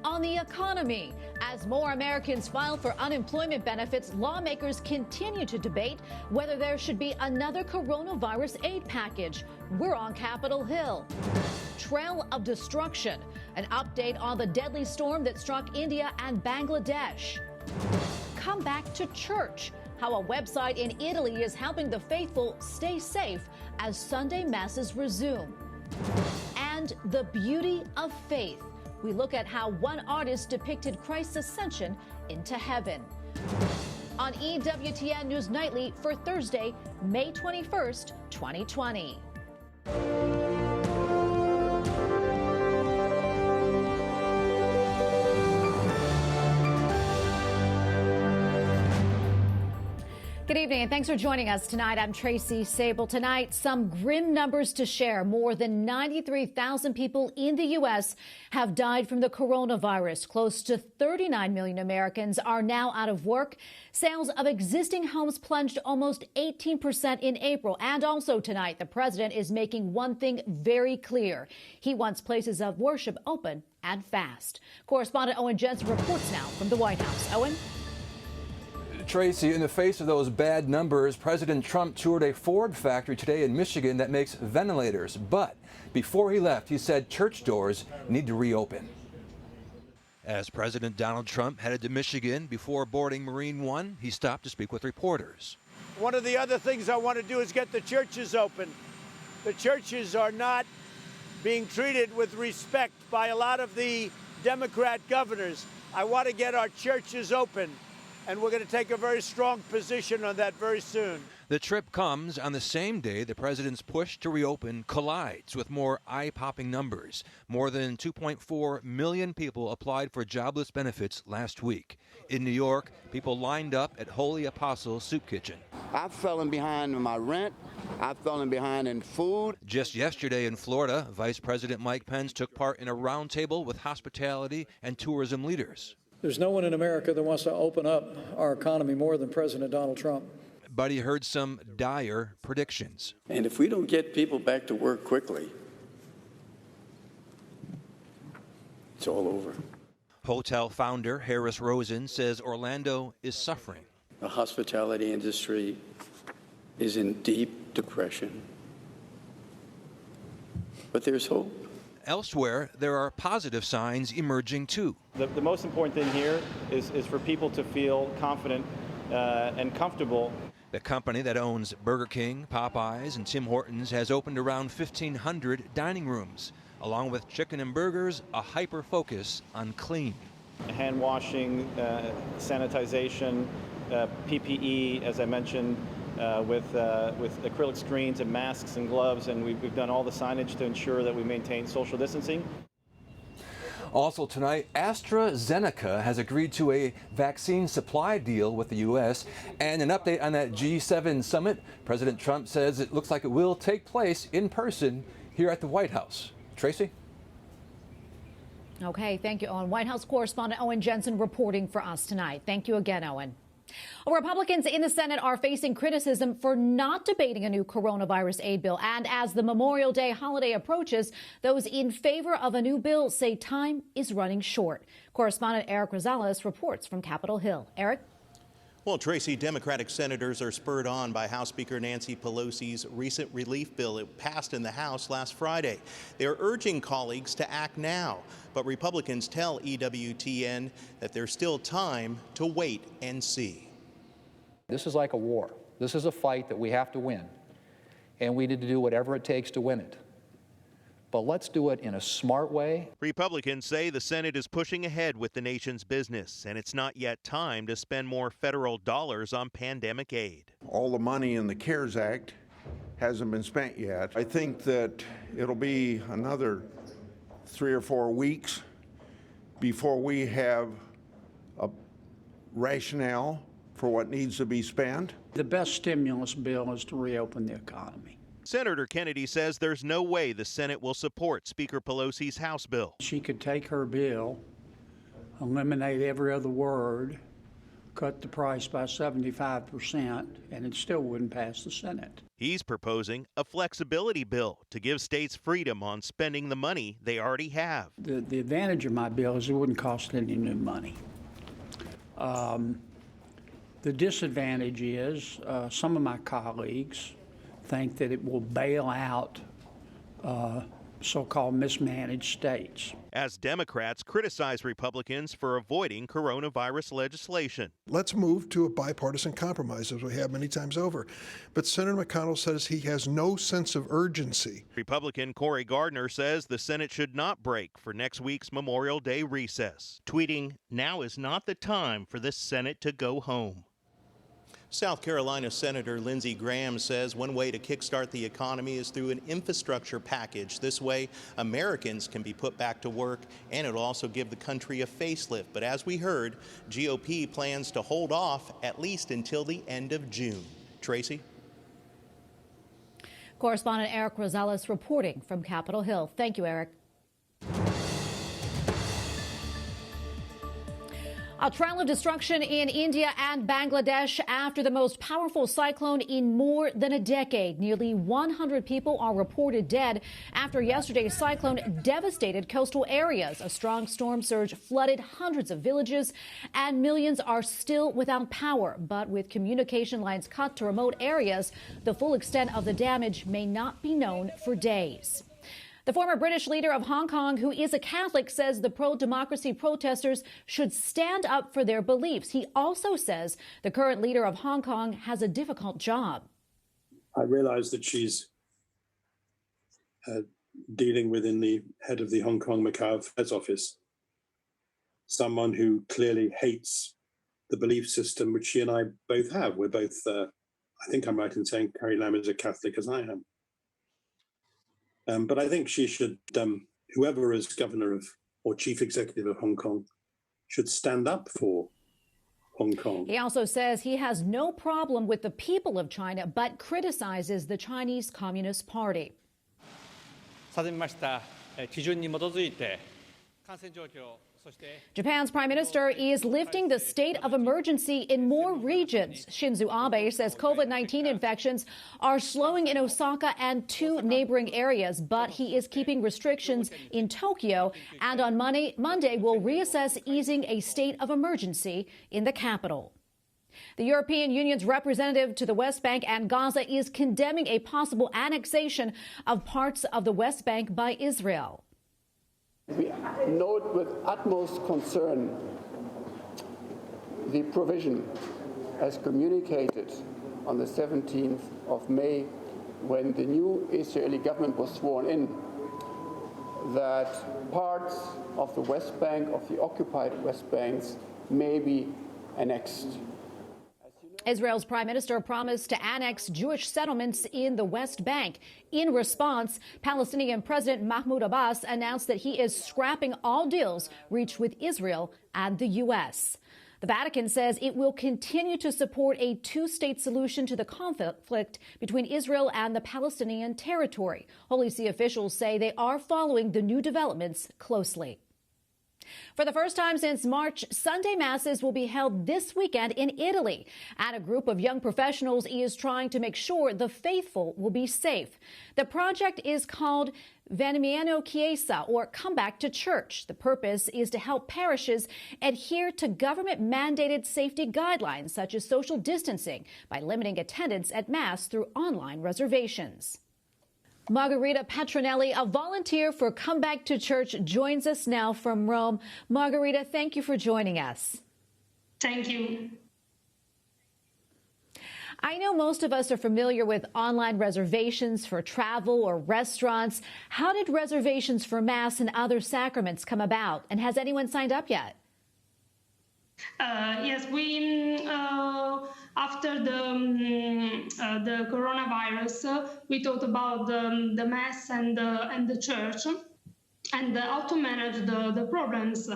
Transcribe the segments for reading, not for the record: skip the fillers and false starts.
On the economy, as more Americans file for unemployment benefits, lawmakers continue to debate whether there should be another coronavirus aid package. We're on Capitol Hill. Trail of destruction, an update on the deadly storm that struck India and Bangladesh. Come back to church, how a website in Italy is helping the faithful stay safe as Sunday masses resume. And the beauty of faith. We look at how one artist depicted Christ's ascension into heaven. On EWTN News Nightly for Thursday, May 21st, 2020. Good evening, and thanks for joining us tonight. I'm Tracy Sable. Tonight, some grim numbers to share. More than 93,000 people in the U.S. have died from the coronavirus. Close to 39 million Americans are now out of work. Sales of existing homes plunged almost 18% in April. And also tonight, the president is making one thing very clear. He wants places of worship open and fast. Correspondent Owen Jensen reports now from the White House. Owen? Tracy, in the face of those bad numbers, President Trump toured a Ford factory today in Michigan that makes ventilators. But before he left, he said church doors need to reopen. As President Donald Trump headed to Michigan before boarding Marine One, he stopped to speak with reporters. One of the other things I want to do is get the churches open. The churches are not being treated with respect by a lot of the Democrat governors. I want to get our churches open. And we're going to take a very strong position on that very soon. The trip comes on the same day the president's push to reopen collides with more eye-popping numbers. More than 2.4 million people applied for jobless benefits last week. In New York, people lined up at Holy Apostle Soup Kitchen. I've fallen behind in my rent. I've fallen behind in food. Just yesterday in Florida, Vice President Mike Pence took part in a roundtable with hospitality and tourism leaders. There's no one in America that wants to open up our economy more than President Donald Trump. But he heard some dire predictions. And if we don't get people back to work quickly, it's all over. Hotel founder Harris Rosen says Orlando is suffering. The hospitality industry is in deep depression. But there's hope. Elsewhere, there are positive signs emerging, too. The most important thing here is for people to feel confident and comfortable. The company that owns Burger King, Popeyes, and Tim Hortons has opened around 1,500 dining rooms. Along with chicken and burgers, a hyper focus on clean. Hand washing, sanitization, PPE, as I mentioned, with acrylic screens and masks and gloves, and we've done all the signage to ensure that we maintain social distancing. Also tonight, AstraZeneca has agreed to a vaccine supply deal with the U.S. and an update on that G7 summit. President Trump says it looks like it will take place in person here at the White House. Tracy? Okay, thank you, Owen. White House correspondent Owen Jensen reporting for us tonight. Thank you again, Owen. Republicans in the Senate are facing criticism for not debating a new coronavirus aid bill. And as the Memorial Day holiday approaches, those in favor of a new bill say time is running short. Correspondent Eric Rosales reports from Capitol Hill. Eric? Well, Tracy, Democratic senators are spurred on by House Speaker Nancy Pelosi's recent relief bill. It passed in the House last Friday. They are urging colleagues to act now, but Republicans tell EWTN that there's still time to wait and see. This is like a war. This is a fight that we have to win, and we need to do whatever it takes to win it. But let's do it in a smart way. Republicans say the Senate is pushing ahead with the nation's business, and it's not yet time to spend more federal dollars on pandemic aid. All the money in the CARES Act hasn't been spent yet. I think that it'll be another 3 or 4 weeks before we have a rationale for what needs to be spent. The best stimulus bill is to reopen the economy. Senator Kennedy says there's no way the Senate will support Speaker Pelosi's House bill. She could take her bill, eliminate every other word, cut the price by 75%, and it still wouldn't pass the Senate. He's proposing a flexibility bill to give states freedom on spending the money they already have. The advantage of my bill is it wouldn't cost any new money. The disadvantage is some of my colleagues think that it will bail out so-called mismanaged states. As Democrats criticize Republicans for avoiding coronavirus legislation. Let's move to a bipartisan compromise, as we have many times over. But Senator McConnell says he has no sense of urgency. Republican Cory Gardner says the Senate should not break for next week's Memorial Day recess, tweeting, "Now is not the time for the Senate to go home." South Carolina Senator Lindsey Graham says one way to kickstart the economy is through an infrastructure package. This way, Americans can be put back to work, and it'll also give the country a facelift. But as we heard, GOP plans to hold off at least until the end of June. Tracy? Correspondent Eric Rosales reporting from Capitol Hill. Thank you, Eric. A trail of destruction in India and Bangladesh after the most powerful cyclone in more than a decade. Nearly 100 people are reported dead after yesterday's cyclone devastated coastal areas. A strong storm surge flooded hundreds of villages, and millions are still without power. But with communication lines cut to remote areas, the full extent of the damage may not be known for days. The former British leader of Hong Kong, who is a Catholic, says the pro-democracy protesters should stand up for their beliefs. He also says the current leader of Hong Kong has a difficult job. I realize that she's dealing within the head of the Hong Kong Macau Affairs Office, someone who clearly hates the belief system which she and I both have. We're both, I think I'm right in saying Carrie Lam is a Catholic as I am. But I think she should, whoever is governor of or chief executive of Hong Kong, should stand up for Hong Kong. He also says he has no problem with the people of China, but criticizes the Chinese Communist Party. Japan's prime minister is lifting the state of emergency in more regions. Shinzo Abe says COVID-19 infections are slowing in Osaka and 2 neighboring areas, but he is keeping restrictions in Tokyo, and on Monday will reassess easing a state of emergency in the capital. The European Union's representative to the West Bank and Gaza is condemning a possible annexation of parts of the West Bank by Israel. We note with utmost concern the provision as communicated on the 17th of May when the new Israeli government was sworn in, that parts of the West Bank, of the occupied West Banks, may be annexed. Israel's prime minister promised to annex Jewish settlements in the West Bank. In response, Palestinian President Mahmoud Abbas announced that he is scrapping all deals reached with Israel and the U.S. The Vatican says it will continue to support a 2-state solution to the conflict between Israel and the Palestinian territory. Holy See officials say they are following the new developments closely. For the first time since March, Sunday Masses will be held this weekend in Italy. And a group of young professionals is trying to make sure the faithful will be safe. The project is called Venimiano Chiesa, or Come Back to Church. The purpose is to help parishes adhere to government-mandated safety guidelines, such as social distancing, by limiting attendance at Mass through online reservations. Margherita Petronelli, a volunteer for Come Back to Church, joins us now from Rome. Margherita, thank you for joining us. Thank you. I know most of us are familiar with online reservations for travel or restaurants. How did reservations for Mass and other sacraments come about? And has anyone signed up yet? Yes, we after the coronavirus, we thought about the Mass and the church, and how to manage the problems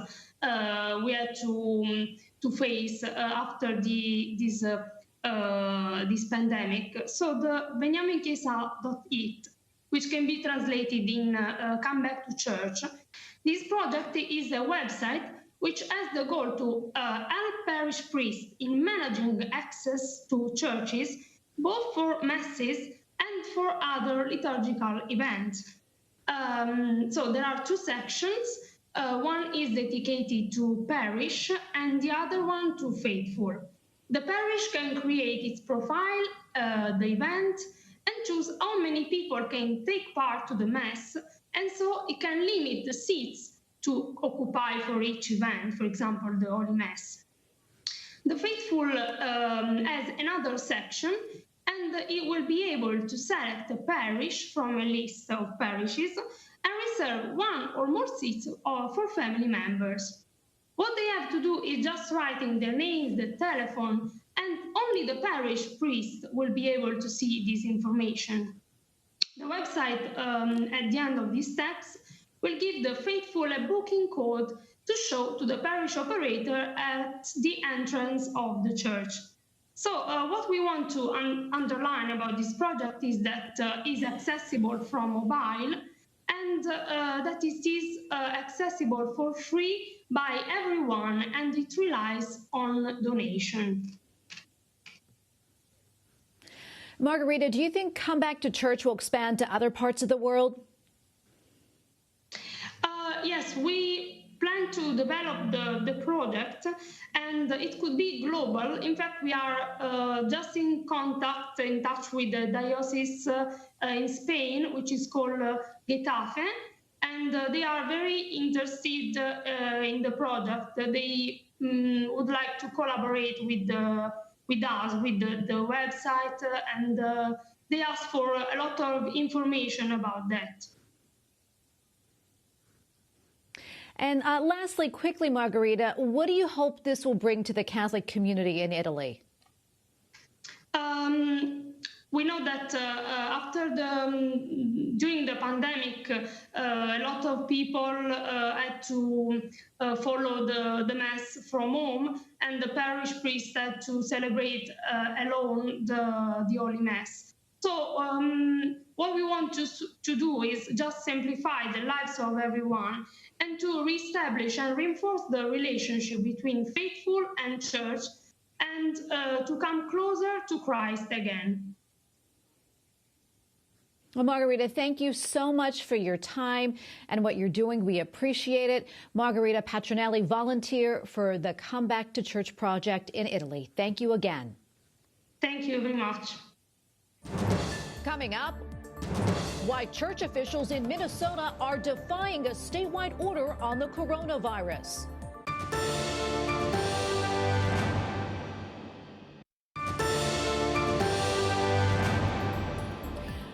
we had to face after this pandemic. So the VeniamoInChiesa.it, which can be translated in Come Back to Church. This project is a website which has the goal to help parish priests in managing access to churches, both for masses and for other liturgical events. So there are two sections. One is dedicated to parish and the other one to faithful. The parish can create its profile, the event, and choose how many people can take part to the Mass, and so it can limit the seats to occupy for each event, for example, the Holy Mass. The faithful has another section, and it will be able to select a parish from a list of parishes and reserve one or more seats for family members. What they have to do is just writing their names, the telephone, and only the parish priest will be able to see this information. The website at the end of these steps will give the faithful a booking code to show to the parish operator at the entrance of the church. So what we want to underline about this project is that it is accessible from mobile, and that it is accessible for free by everyone, and it relies on donation. Margarita, do you think Come Back to Church will expand to other parts of the world? Yes, we plan to develop the project, and it could be global. In fact, we are just in touch with the diocese in Spain, which is called Getafe, and they are very interested in the project. They would like to collaborate with us, with the website, and they ask for a lot of information about that. And lastly, quickly, Margarita, what do you hope this will bring to the Catholic community in Italy? We know that during the pandemic, a lot of people had to follow the Mass from home, and the parish priest had to celebrate alone the Holy Mass. So what we want to do is just simplify the lives of everyone and to reestablish and reinforce the relationship between faithful and church, and to come closer to Christ again. Well, Margarita, thank you so much for your time and what you're doing. We appreciate it. Margarita Patronelli, volunteer for the Come Back to Church project in Italy. Thank you again. Thank you very much. Coming up, why church officials in Minnesota are defying a statewide order on the coronavirus.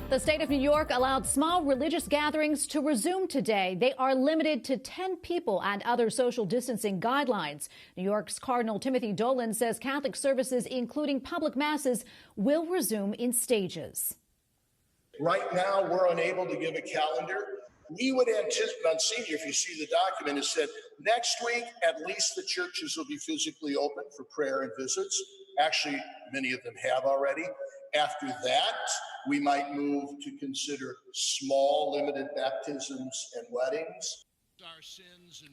The state of New York allowed small religious gatherings to resume today. They are limited to 10 people and other social distancing guidelines. New York's Cardinal Timothy Dolan says Catholic services, including public masses, will resume in stages. Right now, we're unable to give a calendar. We would anticipate, Monsignor, if you see the document, it said next week, at least the churches will be physically open for prayer and visits. Actually, many of them have already. After that, we might move to consider small, limited baptisms and weddings.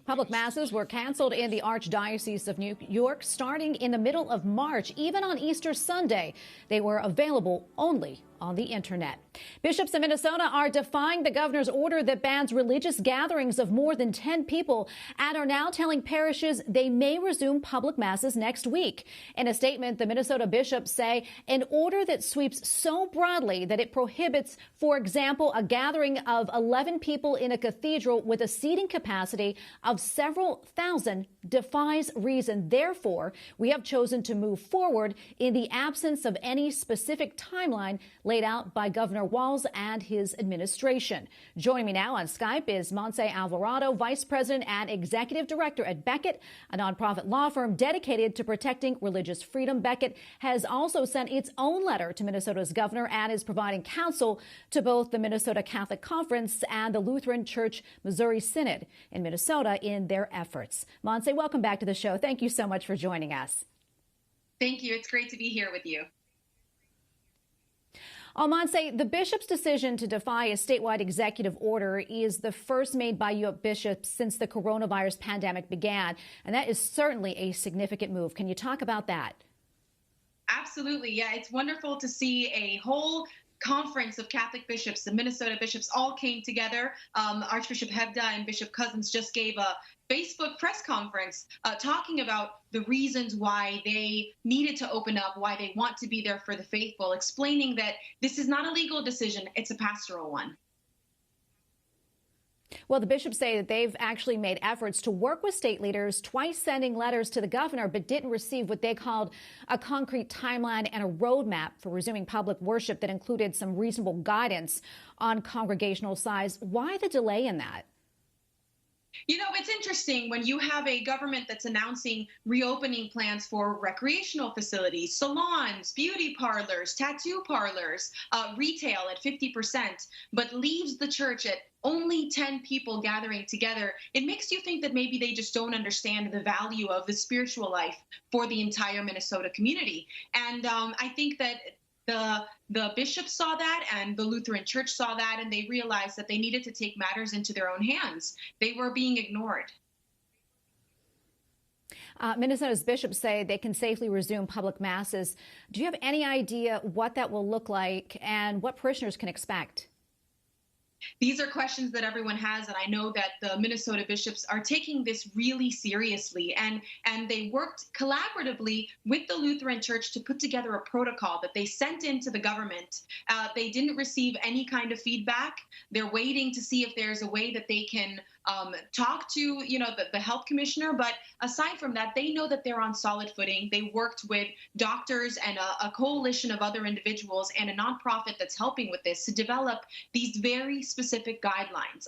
Public masses were canceled in the Archdiocese of New York starting in the middle of March. Even on Easter Sunday, they were available only on the internet. Bishops in Minnesota are defying the governor's order that bans religious gatherings of more than 10 people and are now telling parishes they may resume public masses next week. In a statement, the Minnesota bishops say an order that sweeps so broadly that it prohibits, for example, a gathering of 11 people in a cathedral with a seating capacity of several thousand defies reason. Therefore, we have chosen to move forward in the absence of any specific timeline laid out by Governor Walz and his administration. Joining me now on Skype is Montse Alvarado, Vice President and Executive Director at Beckett, a nonprofit law firm dedicated to protecting religious freedom. Beckett has also sent its own letter to Minnesota's governor and is providing counsel to both the Minnesota Catholic Conference and the Lutheran Church Missouri Synod in Minnesota in their efforts. Montse, welcome back to the show. Thank you so much for joining us. Thank you. It's great to be here with you. Monse, the bishop's decision to defy a statewide executive order is the first made by U.S. bishops since the coronavirus pandemic began, and that is certainly a significant move. Can you talk about that? Absolutely. Yeah, it's wonderful to see a whole conference of Catholic bishops, the Minnesota bishops, all came together. Archbishop Hebda and Bishop Cousins just gave a Facebook press conference talking about the reasons why they needed to open up, why they want to be there for the faithful, explaining that this is not a legal decision, it's a pastoral one. Well, the bishops say that they've actually made efforts to work with state leaders, twice sending letters to the governor, but didn't receive what they called a concrete timeline and a roadmap for resuming public worship that included some reasonable guidance on congregational size. Why the delay in that? You know, it's interesting when you have a government that's announcing reopening plans for recreational facilities, salons, beauty parlors, tattoo parlors, retail at 50%, but leaves the church at only 10 people gathering together. It makes you think that maybe they just don't understand the value of the spiritual life for the entire Minnesota community. And I think that the bishops saw that and the Lutheran Church saw that, and they realized that they needed to take matters into their own hands. They were being ignored. Minnesota's bishops say they can safely resume public masses. Do you have any idea what that will look like and what parishioners can expect? These are questions that everyone has, and I know that the Minnesota bishops are taking this really seriously, and they worked collaboratively with the Lutheran Church to put together a protocol that they sent into the government. They didn't receive any kind of feedback. They're waiting to see if there's a way that they can talk to, the health commissioner. But aside from that, they know that they're on solid footing. They worked with doctors and a coalition of other individuals and a nonprofit that's helping with this to develop these very specific guidelines,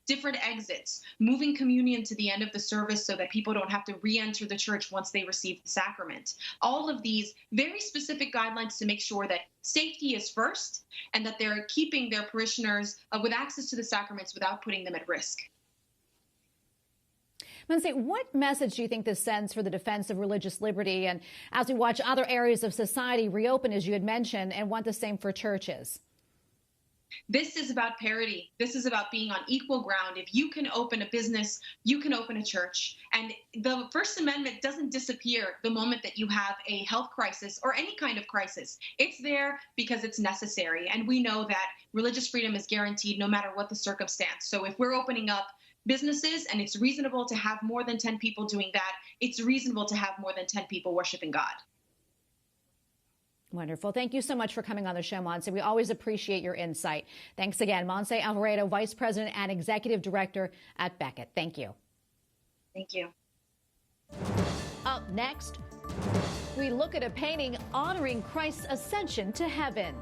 different exits, moving communion to the end of the service so that people don't have to re-enter the church once they receive the sacrament. All of these very specific guidelines to make sure that safety is first and that they're keeping their parishioners with access to the sacraments without putting them at risk. Monse, what message do you think this sends for the defense of religious liberty, and as we watch other areas of society reopen, as you had mentioned, and want the same for churches? This is about parity. This is about being on equal ground. If you can open a business, you can open a church. And the First Amendment doesn't disappear the moment that you have a health crisis or any kind of crisis. It's there because it's necessary. And we know that religious freedom is guaranteed no matter what the circumstance. So if we're opening up businesses and it's reasonable to have more than 10 people doing that, it's reasonable to have more than 10 people worshiping God. Wonderful. Thank you so much for coming on the show, Monse. We always appreciate your insight. Thanks again. Monse Alvarado, Vice President and Executive Director at Beckett. Thank you. Thank you. Up next, we look at a painting honoring Christ's ascension to heaven.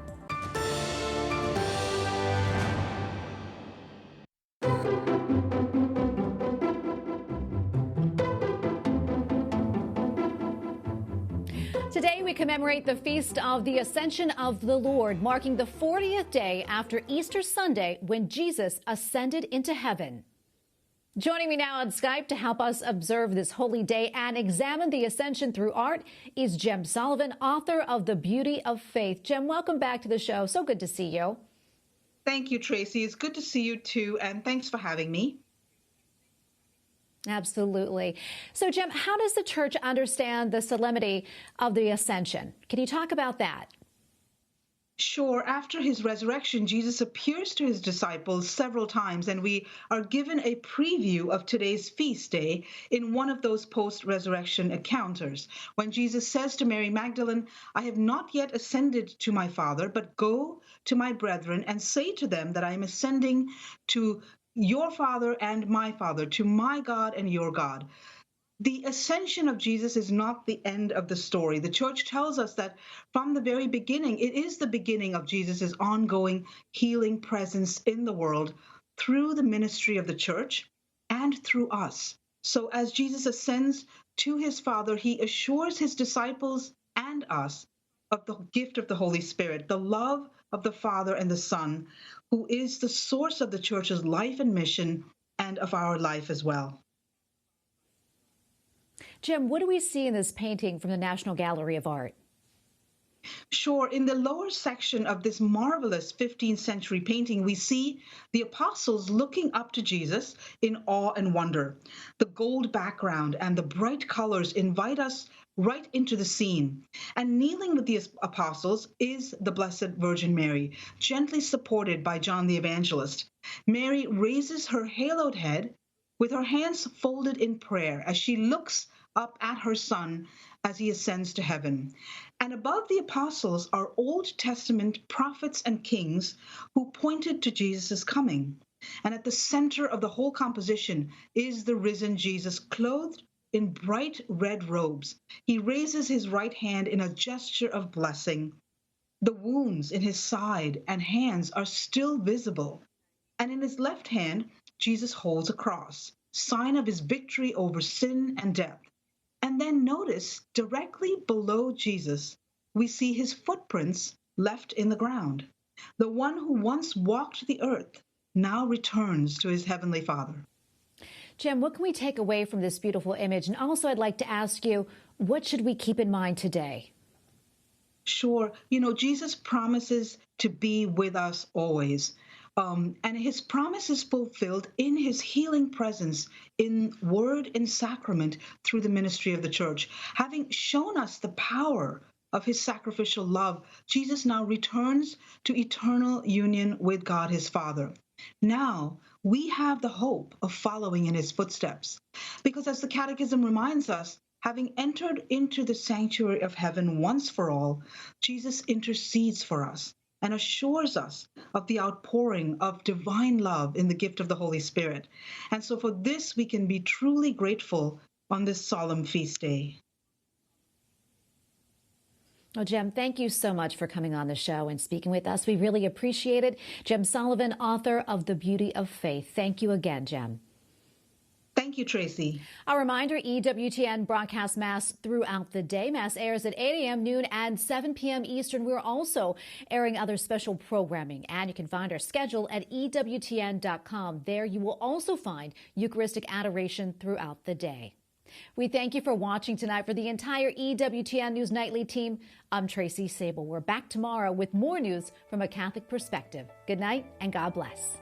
Today, we commemorate the Feast of the Ascension of the Lord, marking the 40th day after Easter Sunday when Jesus ascended into heaven. Joining me now on Skype to help us observe this holy day and examine the ascension through art is Jem Sullivan, author of The Beauty of Faith. Jem, welcome back to the show. So good to see you. Thank you, Tracy. It's good to see you too, and thanks for having me. Absolutely. So, Jem, how does the church understand the solemnity of the Ascension? Can you talk about that? Sure. After his resurrection, Jesus appears to his disciples several times, and we are given a preview of today's feast day in one of those post-resurrection encounters, when Jesus says to Mary Magdalene, "I have not yet ascended to my Father, but go to my brethren and say to them that I am ascending to your Father and my Father, to my God and your God." The ascension of Jesus is not the end of the story. The church tells us that from the very beginning, it is the beginning of Jesus's ongoing healing presence in the world through the ministry of the church and through us. So as Jesus ascends to his Father, he assures his disciples and us of the gift of the Holy Spirit, the love of the Father and the Son, who is the source of the church's life and mission and of our life as well. Jem, what do we see in this painting from the National Gallery of Art? Sure, in the lower section of this marvelous 15th century painting, we see the apostles looking up to Jesus in awe and wonder. The gold background and the bright colors invite us right into the scene. And kneeling with the apostles is the Blessed Virgin Mary, gently supported by John the Evangelist. Mary raises her haloed head with her hands folded in prayer as she looks up at her Son as he ascends to heaven. And above the apostles are Old Testament prophets and kings who pointed to Jesus' coming. And at the center of the whole composition is the risen Jesus, clothed in bright red robes. He raises his right hand in a gesture of blessing. The wounds in his side and hands are still visible. And in his left hand, Jesus holds a cross, sign of his victory over sin and death. And then notice, directly below Jesus, we see his footprints left in the ground. The one who once walked the earth now returns to his heavenly Father. Jim, what can we take away from this beautiful image? And also, I'd like to ask you, what should we keep in mind today? Sure. You know, Jesus promises to be with us always. And his promise is fulfilled in his healing presence in word and sacrament through the ministry of the church. Having shown us the power of his sacrificial love, Jesus now returns to eternal union with God his Father. Now we have the hope of following in his footsteps, because as the Catechism reminds us, having entered into the sanctuary of heaven once for all, Jesus intercedes for us and assures us of the outpouring of divine love in the gift of the Holy Spirit. And so for this, we can be truly grateful on this solemn feast day. Well, Jem, thank you so much for coming on the show and speaking with us. We really appreciate it. Jem Sullivan, author of The Beauty of Faith. Thank you again, Jem. Thank you, Tracy. A reminder, EWTN broadcasts Mass throughout the day. Mass airs at 8 a.m., noon, and 7 p.m. Eastern. We're also airing other special programming, and you can find our schedule at EWTN.com. There you will also find Eucharistic adoration throughout the day. We thank you for watching tonight. For the entire EWTN News Nightly team, I'm Tracy Sable. We're back tomorrow with more news from a Catholic perspective. Good night and God bless.